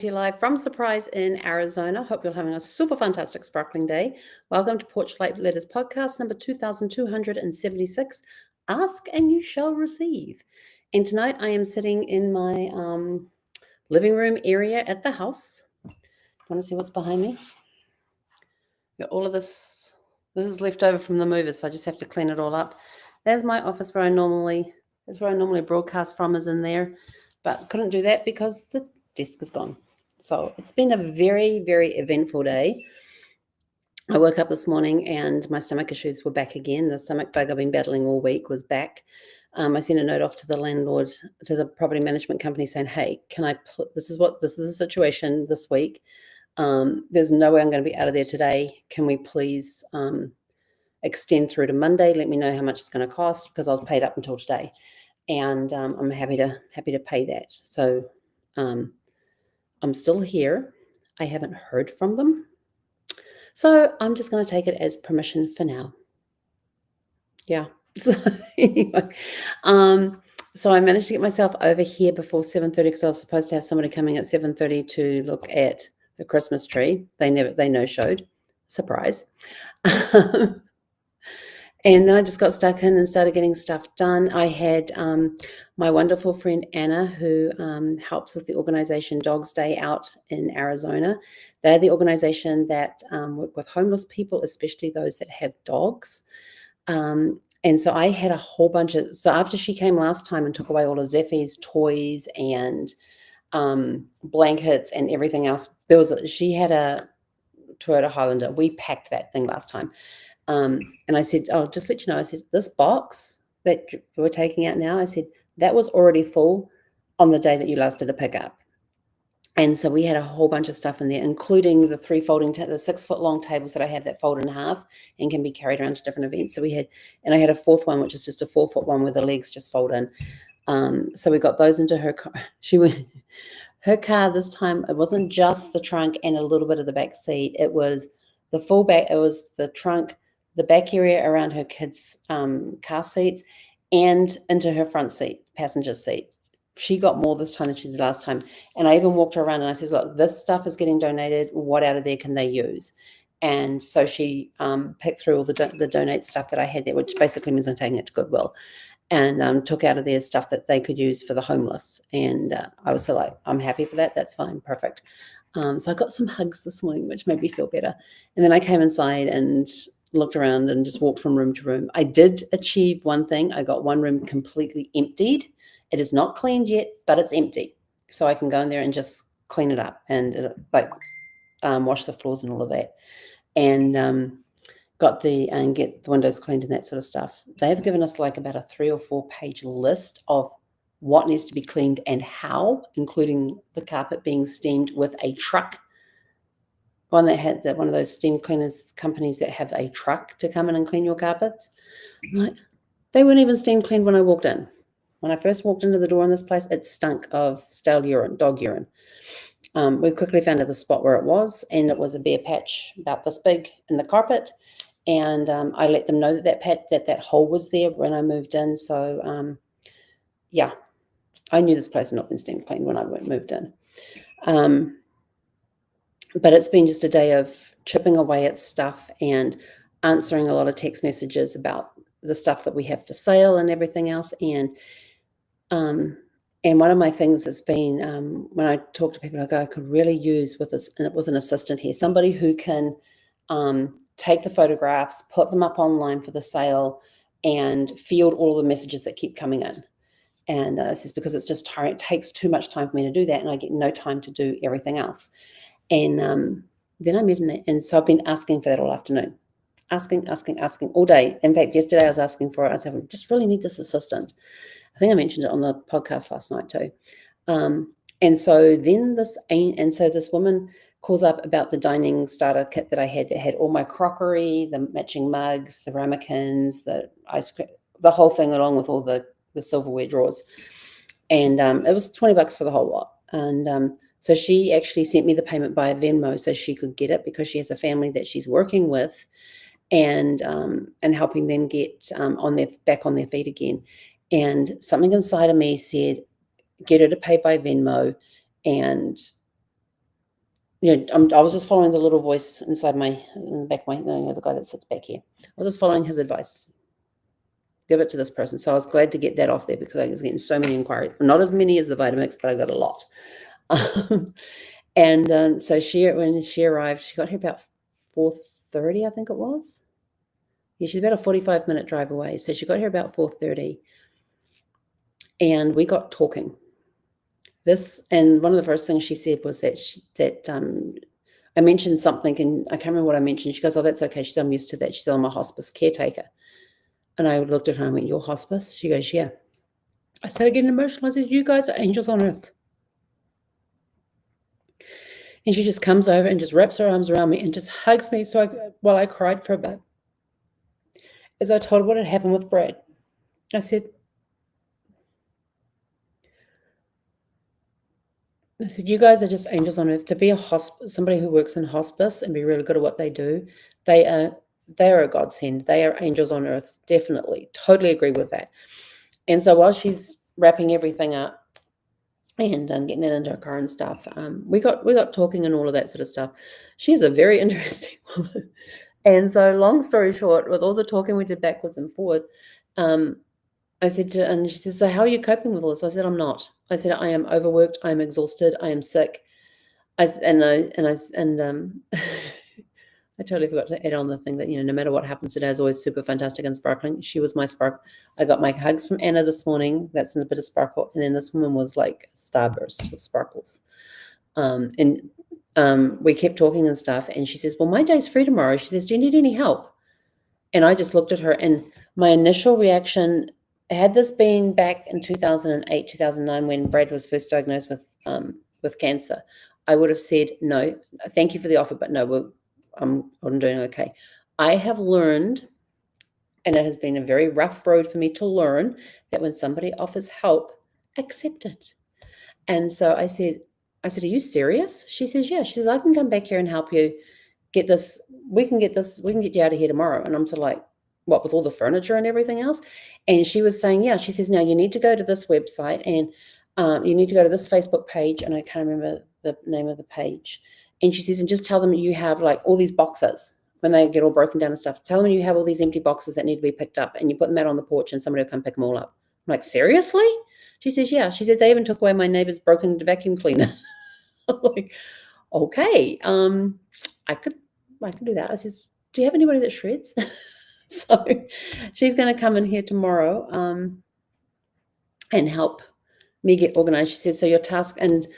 To you live from Surprise in Arizona. Hope you're having a super fantastic sparkling day. Welcome to Porch Light Letters podcast number 2276. Ask and you shall receive. And tonight I am sitting in my living room area at the house. Want to see what's behind me? Got all of this. This is left over from the movers, so I just have to clean it all up. There's my office where I normally broadcast from, is in there, but couldn't do that because the desk is gone. So it's been a very, very eventful day. I woke up this morning and my stomach issues were back again. The stomach bug I've been battling all week was back. I sent a note off to the landlord, to the property management company saying, hey, this is the situation this week. There's no way I'm going to be out of there today. Can we please extend through to Monday? Let me know how much it's going to cost, because I was paid up until today. And I'm happy to pay that. So I'm still here. I haven't heard from them. So I'm just going to take it as permission for now. Yeah. So anyway, so I managed to get myself over here before 7:30, because I was supposed to have somebody coming at 7:30 to look at the Christmas tree. They no-showed. Surprise. And then I just got stuck in and started getting stuff done. I had my wonderful friend Anna, who helps with the organization Dogs Day out in Arizona. They're the organization that work with homeless people, especially those that have dogs. And so I had a whole bunch of, so after she came last time and took away all of Zeffie's toys and blankets and everything else, she had a Toyota Highlander. We packed that thing last time. And I said, oh, just let you know, I said, this box that we're taking out now, I said, that was already full on the day that you last did a pickup. And so we had a whole bunch of stuff in there, including the 6-foot long tables that I have that fold in half and can be carried around to different events. So and I had a fourth one, which is just a 4-foot one where the legs just fold in. So we got those into her car. Her car this time, it wasn't just the trunk and a little bit of the back seat. It was the full back. It was the trunk, the back area around her kids' car seats, and into her front seat, passenger seat. She got more this time than she did last time. And I even walked her around and I said, look, this stuff is getting donated. What out of there can they use? And so she picked through all the donate stuff that I had there, which basically means I'm taking it to Goodwill, and took out of there stuff that they could use for the homeless. And I was so like, I'm happy for that. That's fine. Perfect. So I got some hugs this morning, which made me feel better. And then I came inside and looked around and just walked from room to room. I did achieve one thing. I got one room completely emptied. It is not cleaned yet, but it's empty. So I can go in there and just clean it up and wash the floors and all of that. And get the windows cleaned and that sort of stuff. They have given us like about a 3 or 4 page list of what needs to be cleaned and how, including the carpet being steamed with a truck. One of those steam cleaners companies that have a truck to come in and clean your carpets. They weren't even steam cleaned when I walked in. When I first walked into the door in this place, it stunk of stale urine, dog urine. We quickly found out the spot where it was, and it was a bare patch about this big in the carpet. And I let them know that hole was there when I moved in. So yeah, I knew this place had not been steam cleaned when I moved in. But it's been just a day of chipping away at stuff and answering a lot of text messages about the stuff that we have for sale and everything else. And one of my things has been, when I talk to people, I go, I could really use with an assistant here, somebody who can take the photographs, put them up online for the sale, and field all the messages that keep coming in. And this is because it's just tiring. It takes too much time for me to do that, and I get no time to do everything else. And then I met in, and so I've been asking for that all afternoon, asking all day. In fact, yesterday I was asking for it. I said, I just really need this assistant. I think I mentioned it on the podcast last night too. And so this woman calls up about the dining starter kit that I had that had all my crockery, the matching mugs, the ramekins, the ice cream, the whole thing, along with all the silverware drawers. And it was $20 for the whole lot. And so she actually sent me the payment via Venmo so she could get it, because she has a family that she's working with and helping them get back on their feet again. And something inside of me said, get her to pay by Venmo and I was just following the little voice in the back of my, the guy that sits back here. I was just following his advice. Give it to this person. So I was glad to get that off there because I was getting so many inquiries. Not as many as the Vitamix, but I got a lot. And so when she arrived, she got here about 4:30, I think it was. Yeah, she's about a 45-minute drive away. So she got here about 4:30, and we got talking. And one of the first things she said was that I mentioned something, and I can't remember what I mentioned. She goes, "Oh, that's okay." She said, "I'm used to that." She said, "I'm a hospice caretaker." And I looked at her and I went, "You're hospice?" She goes, "Yeah." I started getting emotional. I said, "You guys are angels on earth." And she just comes over and just wraps her arms around me and just hugs me. So while I cried for a bit, as I told her what had happened with Brad, I said, "You guys are just angels on earth. To be somebody who works in hospice and be really good at what they do, they are a godsend. They are angels on earth, definitely. Totally agree with that." And so while she's wrapping everything up and getting it into her car and stuff, we got talking and all of that sort of stuff. She's a very interesting woman. And so, long story short, with all the talking we did backwards and forward, I said and she says, "So how are you coping with all this?" I said, "I'm not." I said, "I am overworked. I am exhausted. I am sick." I totally forgot to add on the thing that, no matter what happens today is always super fantastic and sparkling. She was my spark. I got my hugs from Anna this morning. That's in a bit of sparkle. And then this woman was like a starburst of sparkles. We kept talking and stuff. And she says, "Well, my day's free tomorrow." She says, "Do you need any help?" And I just looked at her, and my initial reaction, had this been back in 2008, 2009, when Brad was first diagnosed with cancer, I would have said, "No, thank you for the offer, but no, I'm doing okay." I have learned, and it has been a very rough road for me to learn, that when somebody offers help, accept it. And so I said, "Are you serious?" She says, "Yeah." She says, "I can come back here and help you get this. We can get you out of here tomorrow." And I'm sort of like, "What, with all the furniture and everything else?" And she was saying, "Yeah." She says, "Now you need to go to this website, and you need to go to this Facebook page." And I can't remember the name of the page. And she says, "And just tell them you have like all these boxes when they get all broken down and stuff. Tell them you have all these empty boxes that need to be picked up, and you put them out on the porch and somebody will come pick them all up." I'm like, "Seriously?" She says, "Yeah." She said, "They even took away my neighbor's broken vacuum cleaner." I'm like, "Okay, I could do that." I says, "Do you have anybody that shreds?" So she's going to come in here tomorrow and help me get organized. She says, "So your task," and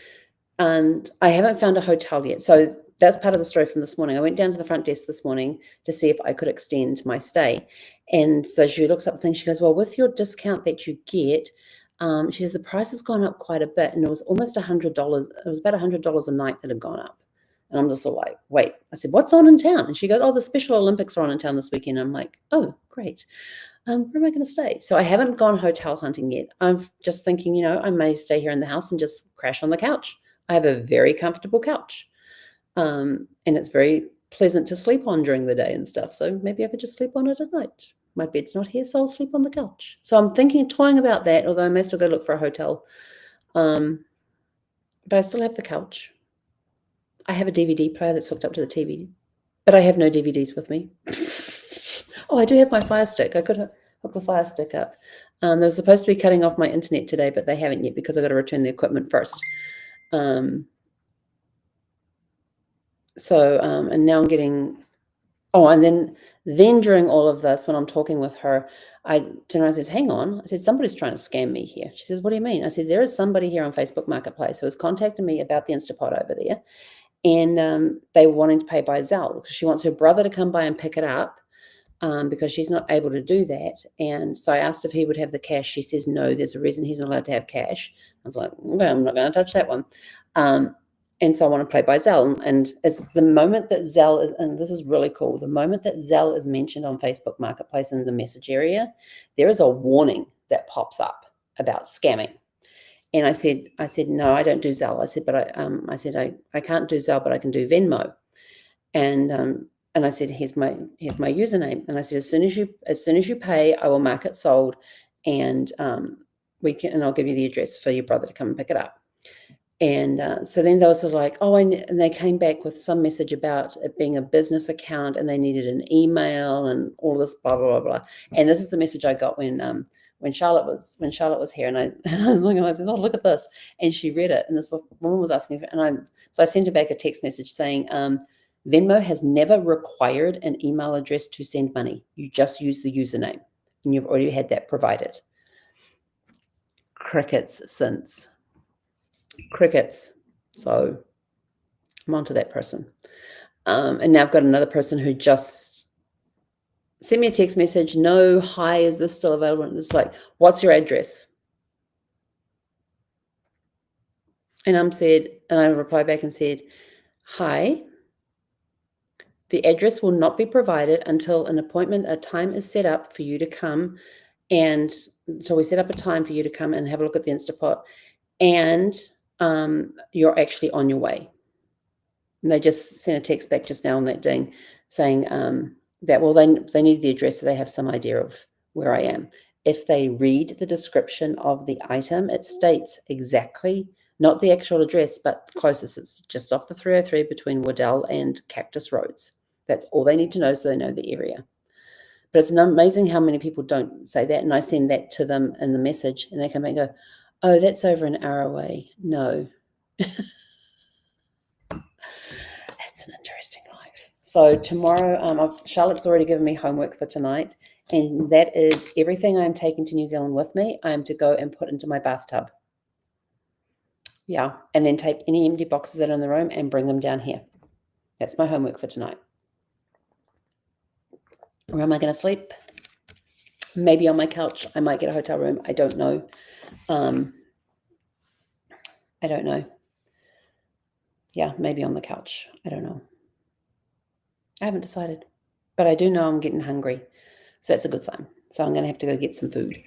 I haven't found a hotel yet. So that's part of the story from this morning. I went down to the front desk this morning to see if I could extend my stay. And so she looks up the thing. She goes, "Well, with your discount that you get," she says, "the price has gone up quite a bit." And it was almost $100. It was about $100 a night that had gone up. And I'm just like, "Wait." I said, "What's on in town?" And she goes, "Oh, the Special Olympics are on in town this weekend." I'm like, "Oh, great. Where am I going to stay?" So I haven't gone hotel hunting yet. I'm just thinking, I may stay here in the house and just crash on the couch. I have a very comfortable couch. And it's very pleasant to sleep on during the day and stuff. So maybe I could just sleep on it at night. My bed's not here, so I'll sleep on the couch. So I'm toying about that, although I may still go look for a hotel. But I still have the couch. I have a DVD player that's hooked up to the TV, but I have no DVDs with me. Oh, I do have my Fire Stick. I could hook the Fire Stick up. They were supposed to be cutting off my internet today, but they haven't yet because I got to return the equipment first. And now I'm getting, and then during all of this, when I'm talking with her, I turn around and says, "Hang on." I said, "Somebody's trying to scam me here." She says, "What do you mean?" I said, "There is somebody here on Facebook Marketplace who has contacted me about the Instapot over there. And they were wanting to pay by Zelle because she wants her brother to come by and pick it up because she's not able to do that." And so I asked if he would have the cash. She says, "No, there's a reason he's not allowed to have cash." I was like, "Okay, I'm not going to touch that one." And so I want to play by Zelle. And it's the moment that Zelle is, and this is really cool, the moment that Zelle is mentioned on Facebook Marketplace in the message area, there is a warning that pops up about scamming. And I said, "No, I don't do Zelle." I said, "But I can't do Zelle, but I can do Venmo." And I said, here's my username." And I said, as soon as you pay, I will mark it sold, and I'll give you the address for your brother to come and pick it up." And so then they were sort of like, oh, and they came back with some message about it being a business account and they needed an email and all this blah, blah, blah, blah. And this is the message I got when Charlotte was here, and I was looking and I said, oh, look at this. And she read it, and this woman was asking, so I sent her back a text message saying, Venmo has never required an email address to send money. You just use the username, and you've already had that provided. Crickets. So I'm on to that person. And now I've got another person who just sent me a text message. No, hi, is this still available? And it's like, what's your address? And I replied back and said, hi, the address will not be provided until a time is set up for you to come. And so we set up a time for you to come and have a look at the Instapot, and you're actually on your way. And they just sent a text back just now on that ding saying that, well, they need the address so they have some idea of where I am. If they read the description of the item, it states exactly, not the actual address, but closest. It's just off the 303 between Waddell and Cactus Roads. That's all they need to know so they know the area. But it's amazing how many people don't say that. And I send that to them in the message, and they come back and go, oh, that's over an hour away. No. That's an interesting life. So tomorrow, Charlotte's already given me homework for tonight, and that is everything I'm taking to New Zealand with me. I am to go and put into my bathtub. Yeah, and then take any empty boxes that are in the room and bring them down here. That's my homework for tonight. Where am I going to sleep? Maybe on my couch. I might get a hotel room. I don't know. I don't know. Yeah, maybe on the couch. I don't know. I haven't decided. But I do know I'm getting hungry. So that's a good sign. So I'm going to have to go get some food.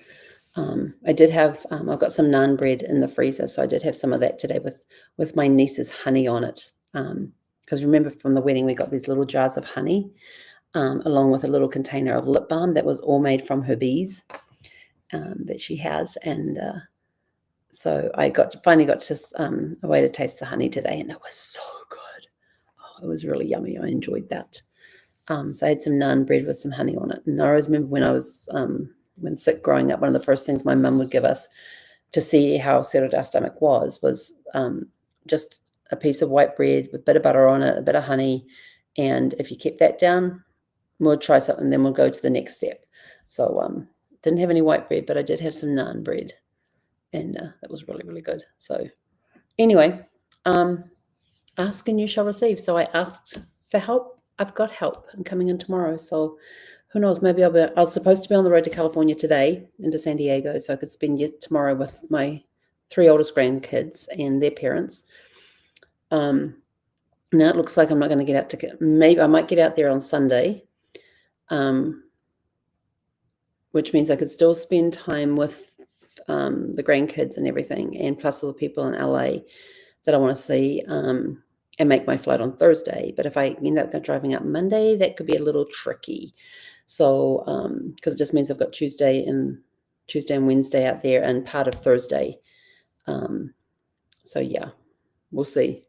I did have, I've got some naan bread in the freezer. So I did have some of that today with my niece's honey on it. Because remember from the wedding, we got these little jars of honey, along with a little container of lip balm that was all made from her bees that she has. And so I finally got to a way to taste the honey today, and it was so good. Oh, it was really yummy. I enjoyed that. So I had some naan bread with some honey on it. And I always remember when I was when sick growing up, one of the first things my mum would give us to see how settled our stomach was just a piece of white bread with a bit of butter on it, a bit of honey. And if you kept that down, we'll try something, then we'll go to the next step. So didn't have any white bread, but I did have some naan bread. And that was really, really good. So anyway, ask and you shall receive. So I asked for help. I've got help. I'm coming in tomorrow. So who knows, maybe I was supposed to be on the road to California today into San Diego so I could spend tomorrow with my 3 oldest grandkids and their parents. Now it looks like I'm not going to get out maybe I might get out there on Sunday, which means I could still spend time with the grandkids and everything, and plus all the people in LA that I want to see, and make my flight on Thursday. But if I end up driving out Monday, that could be a little tricky. So because it just means I've got Tuesday and Wednesday out there and part of Thursday. So yeah, we'll see.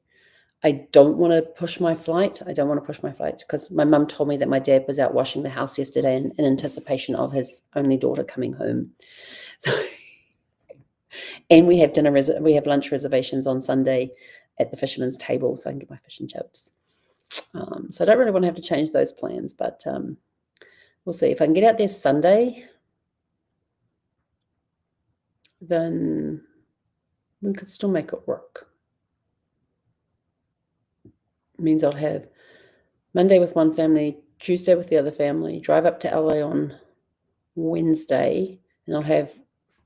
I don't want to push my flight. Because my mum told me that my dad was out washing the house yesterday in anticipation of his only daughter coming home. So, and we have lunch reservations on Sunday at the Fisherman's Table, so I can get my fish and chips. So I don't really want to have to change those plans, but we'll see. If I can get out there Sunday, then we could still make it work. It means I'll have Monday with one family, Tuesday with the other family, drive up to LA on Wednesday, and I'll have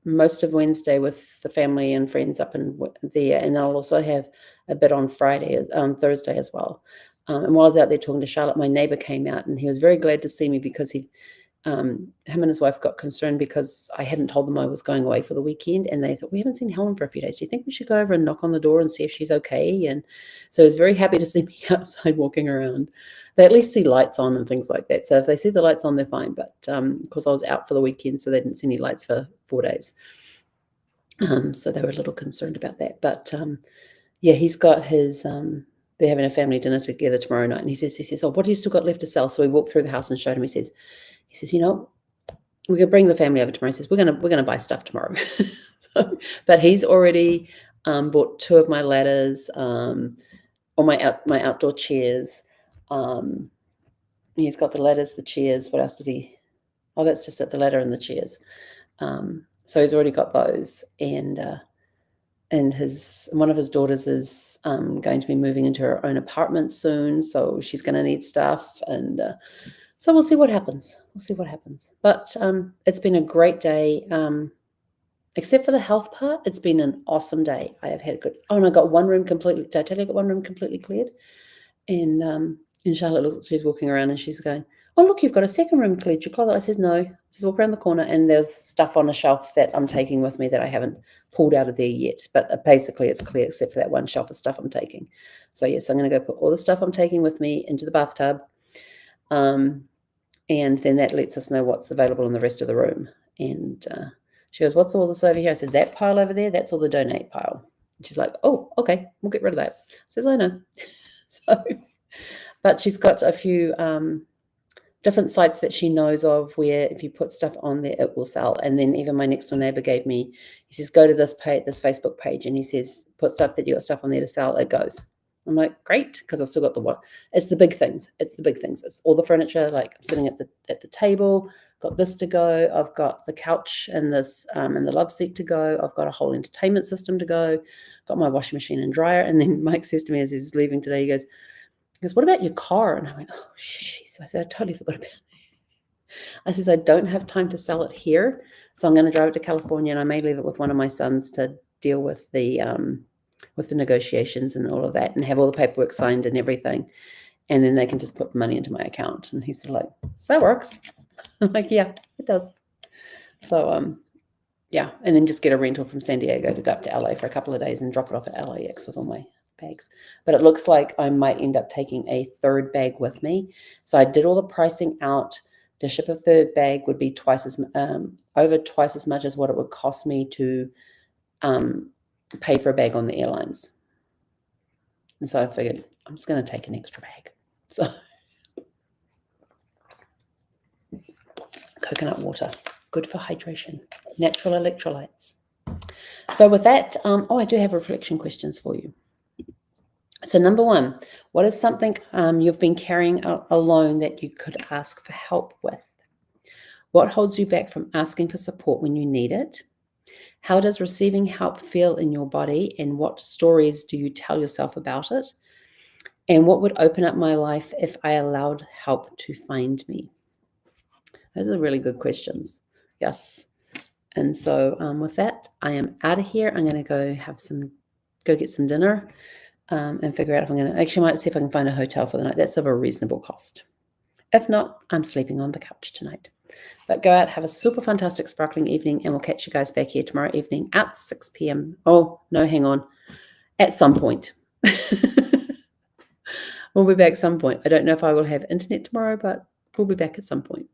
most of Wednesday with the family and friends up in there, and then I'll also have a bit on Thursday as well. And while I was out there talking to Charlotte, my neighbor came out, and he was very glad to see me because him and his wife got concerned because I hadn't told them I was going away for the weekend, and they thought, we haven't seen Helen for a few days. Do you think we should go over and knock on the door and see if she's okay? And so he was very happy to see me outside walking around. They at least see lights on and things like that. So if they see the lights on, they're fine. But of course, I was out for the weekend, so they didn't see any lights for 4 days. So they were a little concerned about that. But yeah, he's got his, they're having a family dinner together tomorrow night. And he says, oh, what do you still got left to sell? So we walked through the house and showed him. He says, you know, we're going to bring the family over tomorrow. He says, we're going to buy stuff tomorrow. So, but he's already bought 2 of my ladders, or my outdoor chairs. He's got the ladders, the chairs. What else did he? Oh, that's just it, the ladder and the chairs. So he's already got those, and one of his daughters is going to be moving into her own apartment soon, so she's going to need stuff, and so we'll see what happens. But it's been a great day. Except for the health part, it's been an awesome day. I have had a good. Oh, and I got one room completely. Did I tell you I got one room completely cleared? And Charlotte looks. She's walking around and she's going, "Oh, look, you've got a second room cleared. Your closet." I said, "No." Just walk around the corner and there's stuff on a shelf that I'm taking with me that I haven't pulled out of there yet. But basically, it's clear except for that one shelf of stuff I'm taking. So yes, I'm going to go put all the stuff I'm taking with me into the bathtub, and then that lets us know what's available in the rest of the room. And she goes, what's all this over here? I said, that pile over there, that's all the donate pile. And she's like, oh, okay, we'll get rid of that. Says, I know. So, but she's got a few different sites that she knows of where if you put stuff on there, it will sell. And then even my next door neighbor gave me, he says, go to this page, this Facebook page, and he says, put stuff that you got stuff on there to sell, it goes. I'm like, great, because I've still got the what? It's the big things. It's all the furniture, like I'm sitting at the table. Got this to go. I've got the couch and this and the love seat to go. I've got a whole entertainment system to go. Got my washing machine and dryer. And then Mike says to me as he's leaving today, he goes, what about your car? And I went, oh, jeez. I said, I totally forgot about it. I says, I don't have time to sell it here. So I'm going to drive it to California, and I may leave it with one of my sons to deal with the negotiations and all of that, and have all the paperwork signed and everything. And then they can just put the money into my account. And he's like, that works. I'm like, yeah, it does. So, yeah. And then just get a rental from San Diego to go up to LA for a couple of days and drop it off at LAX with all my bags. But it looks like I might end up taking a third bag with me. So I did all the pricing out. To ship a third bag would be over twice as much as what it would cost me to pay for a bag on the airlines. And so I figured I'm just going to take an extra bag. So coconut water, good for hydration, natural electrolytes. So with that, I do have reflection questions for you. So number 1, what is something you've been carrying alone that you could ask for help with? What holds you back from asking for support when you need it? How does receiving help feel in your body, and what stories do you tell yourself about it? And what would open up my life if I allowed help to find me? Those are really good questions. Yes. And so with that, I am out of here. I'm going to go get some dinner and figure out if I'm going to, actually I might see if I can find a hotel for the night. That's of a reasonable cost. If not, I'm sleeping on the couch tonight. But go out, have a super fantastic sparkling evening, and we'll catch you guys back here tomorrow evening at 6 p.m. Oh, no, hang on. At some point. We'll be back at some point. I don't know if I will have internet tomorrow, but we'll be back at some point.